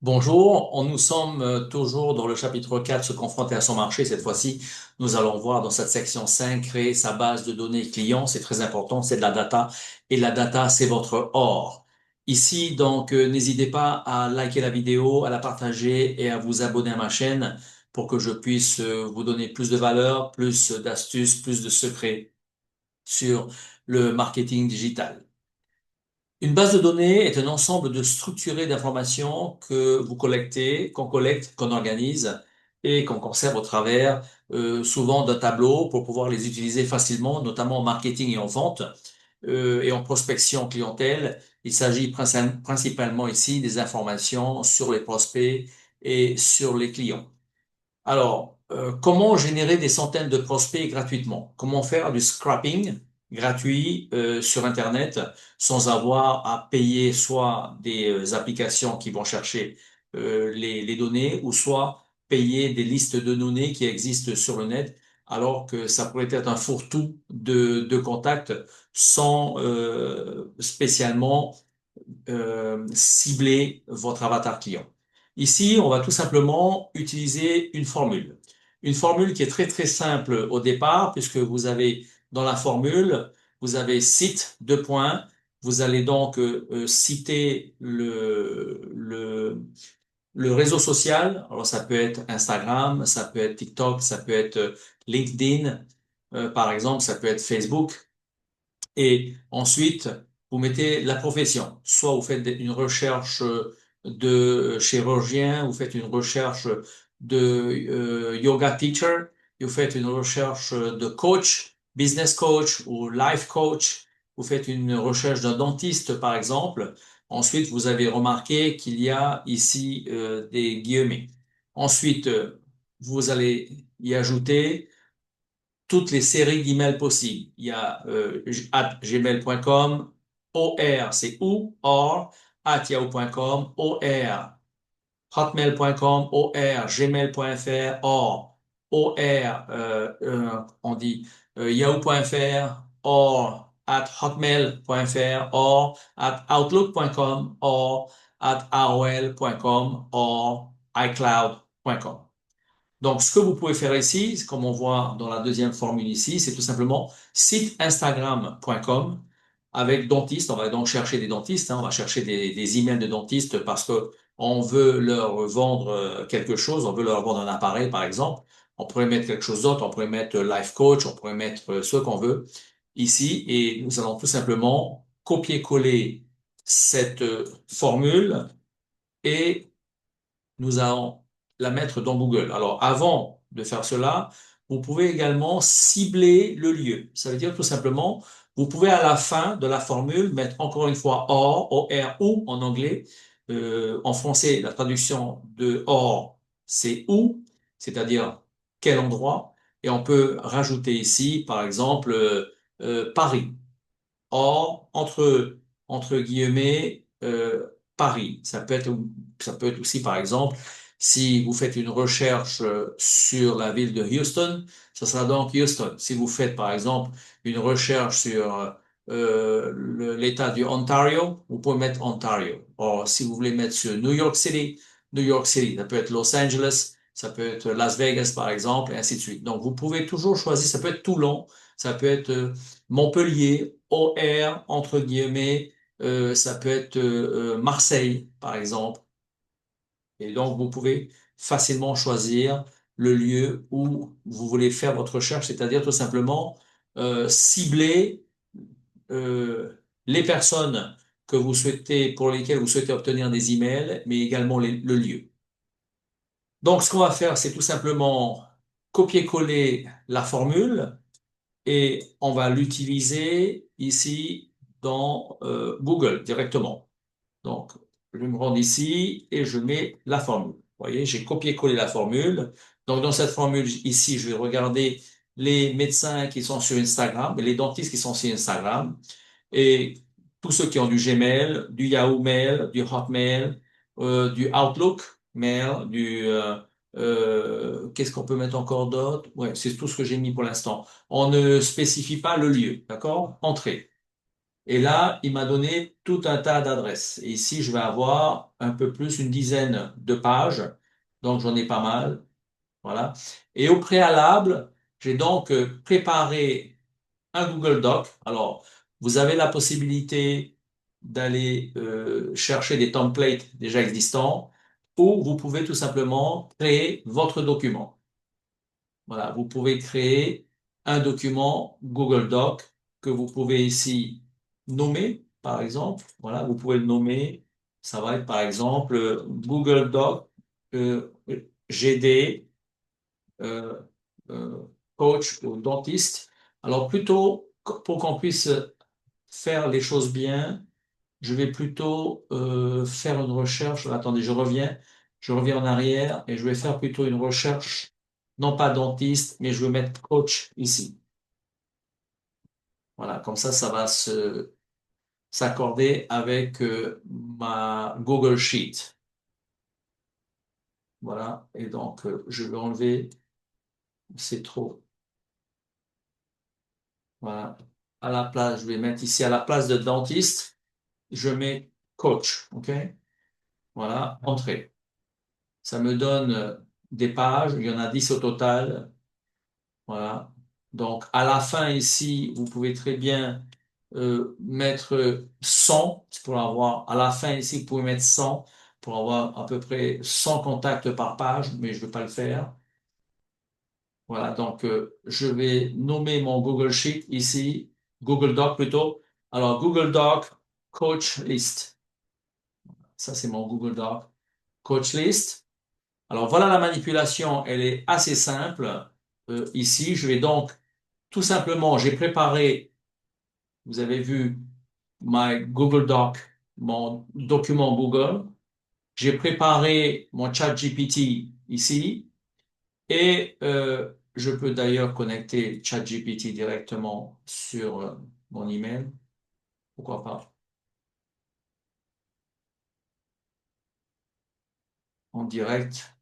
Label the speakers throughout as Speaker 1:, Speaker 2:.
Speaker 1: Bonjour, nous sommes toujours dans le chapitre 4, se confronter à son marché. Cette fois-ci, nous allons voir dans cette section 5, créer sa base de données clients. C'est très important, c'est de la data. Et la data, c'est votre or. Ici, donc, n'hésitez pas à liker la vidéo, à la partager et à vous abonner à ma chaîne pour que je puisse vous donner plus de valeur, plus d'astuces, plus de secrets sur le marketing digital. Une base de données est un ensemble de structurés d'informations que vous collectez, qu'on collecte, qu'on organise et qu'on conserve au travers souvent d'un tableau pour pouvoir les utiliser facilement, notamment en marketing et en vente et en prospection clientèle. Il s'agit principalement ici des informations sur les prospects et sur les clients. Alors, comment générer des centaines de prospects gratuitement? Comment faire du scrapping gratuit sur Internet sans avoir à payer soit des applications qui vont chercher les données ou soit payer des listes de données qui existent sur le net alors que ça pourrait être un fourre-tout de contacts sans spécialement cibler votre avatar client. Ici, on va tout simplement utiliser une formule. Une formule qui est très très simple au départ, puisque vous avez dans la formule, vous avez site, deux points, vous allez donc citer le réseau social. Alors ça peut être Instagram, ça peut être TikTok, ça peut être LinkedIn, par exemple, ça peut être Facebook. Et ensuite, vous mettez la profession. Soit vous faites une recherche de chirurgien, vous faites une recherche de yoga teacher, vous faites une recherche de coach, business coach ou life coach, vous faites une recherche d'un dentiste, par exemple. Ensuite, vous avez remarqué qu'il y a ici des guillemets. Ensuite, vous allez y ajouter toutes les séries d'emails possibles. Il y a at gmail.com, or, c'est or, at yahoo.com, or, hotmail.com, or, gmail.fr, on dit yahoo.fr, or, at hotmail.fr, or, at outlook.com, or, at aol.com, or, icloud.com. Donc, ce que vous pouvez faire ici, comme on voit dans la deuxième formule ici, c'est tout simplement site instagram.com avec dentiste. On va donc chercher des dentistes, hein, on va chercher des emails de dentistes parce que on veut leur vendre quelque chose, on veut leur vendre un appareil, par exemple. On pourrait mettre quelque chose d'autre, on pourrait mettre life coach, on pourrait mettre ce qu'on veut ici et nous allons tout simplement copier-coller cette formule et nous allons la mettre dans Google. Alors, avant de faire cela, vous pouvez également cibler le lieu. Ça veut dire tout simplement, vous pouvez à la fin de la formule mettre encore une fois or ou en anglais. En français, la traduction de or, c'est où, c'est-à-dire quel endroit. Et on peut rajouter ici, par exemple, Paris. Or, entre guillemets, Paris. Ça peut être aussi, par exemple, si vous faites une recherche sur la ville de Houston, ça sera donc Houston. Si vous faites, par exemple, une recherche sur l'État du Ontario, vous pouvez mettre Ontario. Or, si vous voulez mettre sur New York City, New York City. Ça peut être Los Angeles, ça peut être Las Vegas, par exemple, et ainsi de suite. Donc, vous pouvez toujours choisir, ça peut être Toulon, ça peut être Montpellier, OR, entre guillemets, ça peut être Marseille, par exemple. Et donc, vous pouvez facilement choisir le lieu où vous voulez faire votre recherche, c'est-à-dire tout simplement cibler les personnes que vous souhaitez, pour lesquelles vous souhaitez obtenir des emails, mais également le lieu. Donc, ce qu'on va faire, c'est tout simplement copier-coller la formule et on va l'utiliser ici dans Google directement. Donc, je me rends ici et je mets la formule. Vous voyez, j'ai copié-collé la formule. Donc, dans cette formule ici, je vais regarder les médecins qui sont sur Instagram, et les dentistes qui sont sur Instagram, et tous ceux qui ont du Gmail, du Yahoo Mail, du Hotmail, du Outlook Mail, qu'est-ce qu'on peut mettre encore d'autre? Ouais, c'est tout ce que j'ai mis pour l'instant. On ne spécifie pas le lieu, d'accord? Entrée. Et là, il m'a donné tout un tas d'adresses. Et ici, je vais avoir un peu plus, une dizaine de pages. Donc, j'en ai pas mal. Voilà. Et au préalable, j'ai donc préparé un Google Doc. Alors, vous avez la possibilité d'aller chercher des templates déjà existants ou vous pouvez tout simplement créer votre document. Voilà, vous pouvez créer un document Google Doc que vous pouvez ici nommer, par exemple. Voilà, vous pouvez le nommer. Ça va être par exemple Google Doc GD euh, euh, coach ou dentiste. Alors plutôt pour qu'on puisse faire les choses bien, je vais plutôt faire une recherche. Attendez, je reviens en arrière et je vais faire plutôt une recherche, non pas dentiste, mais je vais mettre coach ici. Voilà, comme ça va s'accorder avec ma Google Sheet. Voilà, et donc je vais enlever, c'est trop. Voilà, à la place, je vais mettre ici à la place de dentiste, je mets coach, ok? Voilà, entrée. Ça me donne des pages, il y en a 10 au total. Voilà. Donc, à la fin ici, vous pouvez très bien mettre 100 pour avoir, à la fin ici, vous pouvez mettre 100 pour avoir à peu près 100 contacts par page, mais je ne vais pas le faire. Voilà, donc je vais nommer mon Google Sheet ici, Google Doc plutôt. Alors, Google Doc, Coach List. Ça, c'est mon Google Doc, Coach List. Alors, voilà la manipulation, elle est assez simple. Ici, je vais donc tout simplement, j'ai préparé, vous avez vu, my Google Doc, mon document Google. J'ai préparé mon chat GPT ici et je peux d'ailleurs connecter ChatGPT directement sur mon email. Pourquoi pas? En direct.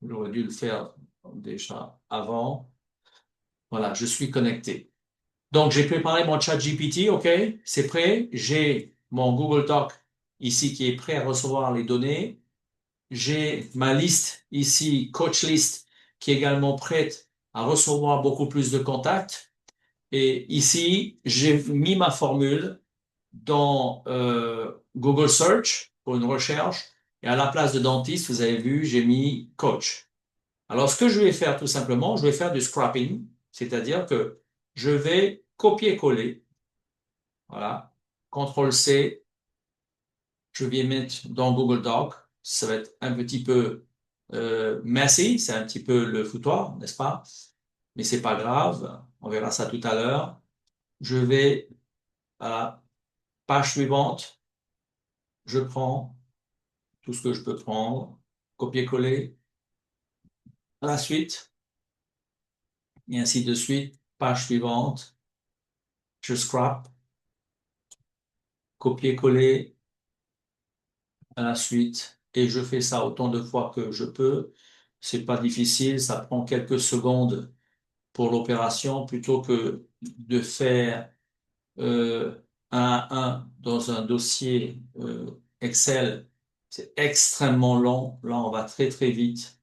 Speaker 1: J'aurais dû le faire déjà avant. Voilà, je suis connecté. Donc, j'ai préparé mon chat GPT, OK? C'est prêt. J'ai mon Google Doc ici qui est prêt à recevoir les données. J'ai ma liste ici, Coach List, qui est également prête à recevoir beaucoup plus de contacts. Et ici, j'ai mis ma formule dans Google Search pour une recherche. Et à la place de dentiste, vous avez vu, j'ai mis coach. Alors, ce que je vais faire tout simplement, je vais faire du scrapping, c'est-à-dire que je vais copier-coller. Voilà. CTRL-C, je vais mettre dans Google Doc. Ça va être un petit peu messy, c'est un petit peu le foutoir, n'est-ce pas? Mais c'est pas grave, on verra ça tout à l'heure. Je vais à la page suivante, je prends tout ce que je peux prendre, copier-coller. À la suite, et ainsi de suite. Page suivante, je scrap, copier-coller à la suite, et je fais ça autant de fois que je peux. C'est pas difficile, ça prend quelques secondes pour l'opération plutôt que de faire un à un dans un dossier Excel. C'est extrêmement long. Là, on va très très vite.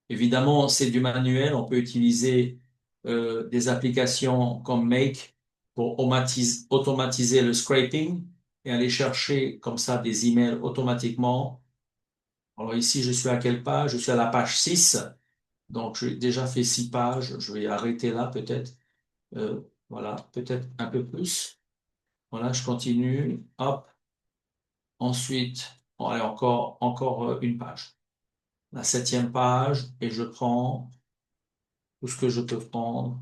Speaker 1: Évidemment, c'est du manuel. On peut utiliser des applications comme Make pour automatiser le scraping et aller chercher comme ça des emails automatiquement. Alors ici, je suis à quelle page? Je suis à la page 6. Donc, j'ai déjà fait 6 pages. Je vais arrêter là peut-être. Voilà, peut-être un peu plus. Voilà, je continue. Hop. Ensuite, bon, allez, encore une page. La septième page, et je prends tout ce que je peux prendre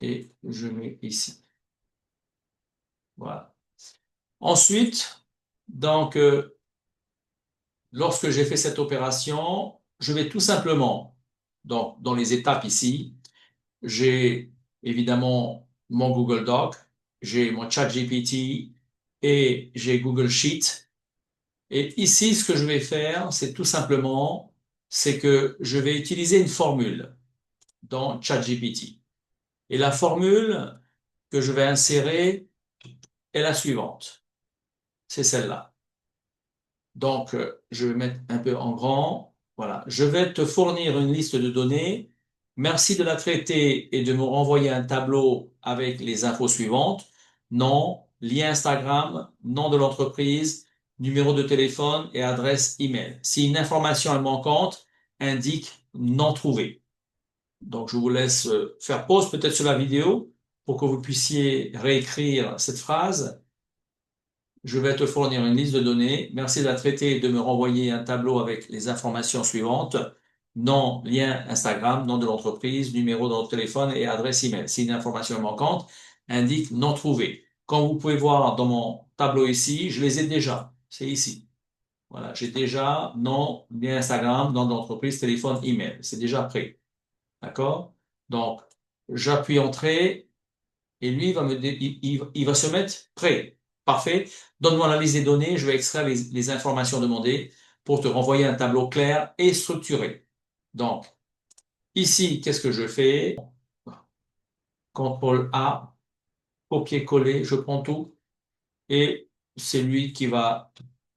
Speaker 1: et je mets ici. Voilà. Ensuite, donc, lorsque j'ai fait cette opération, je vais tout simplement, donc, dans les étapes ici, j'ai évidemment mon Google Doc, j'ai mon ChatGPT et j'ai Google Sheet. Et ici, ce que je vais faire, c'est tout simplement, c'est que je vais utiliser une formule dans ChatGPT. Et la formule que je vais insérer, est la suivante. C'est celle-là. Donc, je vais mettre un peu en grand. Voilà. Je vais te fournir une liste de données. Merci de la traiter et de me renvoyer un tableau avec les infos suivantes. Nom, lien Instagram, nom de l'entreprise, numéro de téléphone et adresse email. Si une information est manquante, indique non trouvé. Donc, je vous laisse faire pause peut-être sur la vidéo pour que vous puissiez réécrire cette phrase. Je vais te fournir une liste de données. Merci de la traiter et de me renvoyer un tableau avec les informations suivantes. Nom, lien Instagram, nom de l'entreprise, numéro de votre téléphone et adresse email. Si une information est manquante, indique non trouvé. Comme vous pouvez voir dans mon tableau ici, je les ai déjà. C'est ici. Voilà, j'ai déjà nom, lien Instagram, nom de l'entreprise, téléphone, email. C'est déjà prêt. D'accord? Donc, j'appuie Entrée et lui, il va se mettre prêt. Parfait. Donne-moi la liste des données, je vais extraire les informations demandées pour te renvoyer un tableau clair et structuré. Donc, ici, qu'est-ce que je fais? CTRL A, copier-coller, je prends tout et c'est lui qui va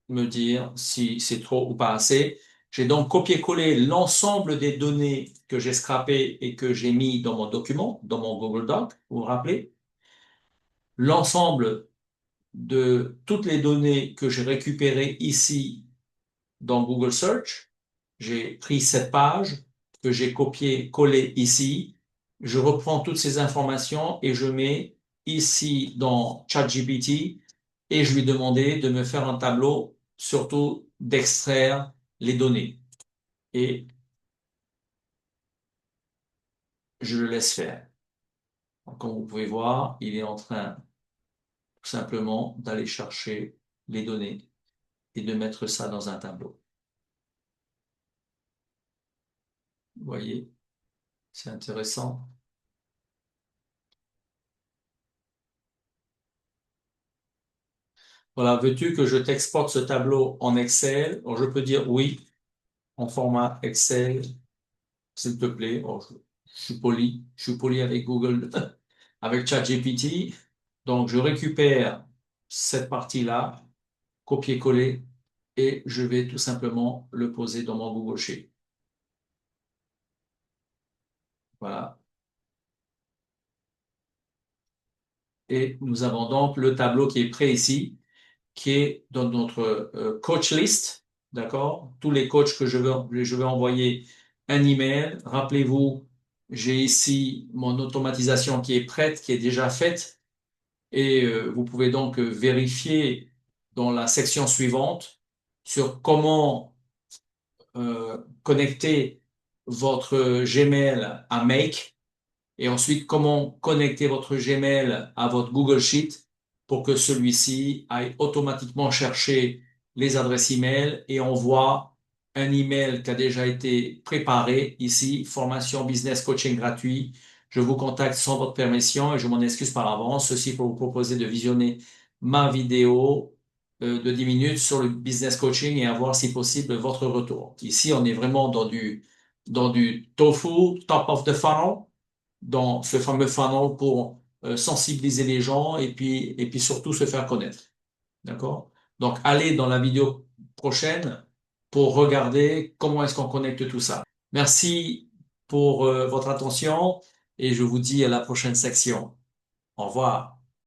Speaker 1: me dire si c'est trop ou pas assez. J'ai donc copié-collé l'ensemble des données que j'ai scrappées et que j'ai mis dans mon document, dans mon Google Doc, vous vous rappelez? L'ensemble de toutes les données que j'ai récupérées ici dans Google Search. J'ai pris cette page que j'ai copiée-collée ici. Je reprends toutes ces informations et je mets ici dans ChatGPT et je lui demandais de me faire un tableau, surtout d'extraire les données. Et je le laisse faire. Donc, comme vous pouvez voir, il est en train tout simplement d'aller chercher les données et de mettre ça dans un tableau. Vous voyez, c'est intéressant. Voilà, veux-tu que je t'exporte ce tableau en Excel? Alors, je peux dire oui, en format Excel, s'il te plaît. Alors, je suis poli avec Google, avec ChatGPT. Donc, je récupère cette partie-là, copier-coller, et je vais tout simplement le poser dans mon Google Sheet. Voilà. Et nous avons donc le tableau qui est prêt ici, qui est dans notre coach list, d'accord? Tous les coachs que je vais envoyer un email. Rappelez-vous, j'ai ici mon automatisation qui est prête, qui est déjà faite, et vous pouvez donc vérifier dans la section suivante sur comment connecter votre Gmail à Make et ensuite comment connecter votre Gmail à votre Google Sheet pour que celui-ci aille automatiquement chercher les adresses email et envoie un email qui a déjà été préparé ici, formation business coaching gratuit. Je vous contacte sans votre permission et je m'en excuse par avance. Ceci pour vous proposer de visionner ma vidéo de 10 minutes sur le business coaching et avoir si possible votre retour. Ici, on est vraiment dans du tofu, top of the funnel, dans ce fameux funnel pour sensibiliser les gens et puis surtout se faire connaître. D'accord? Donc, allez dans la vidéo prochaine pour regarder comment est-ce qu'on connecte tout ça. Merci pour votre attention et je vous dis à la prochaine section. Au revoir.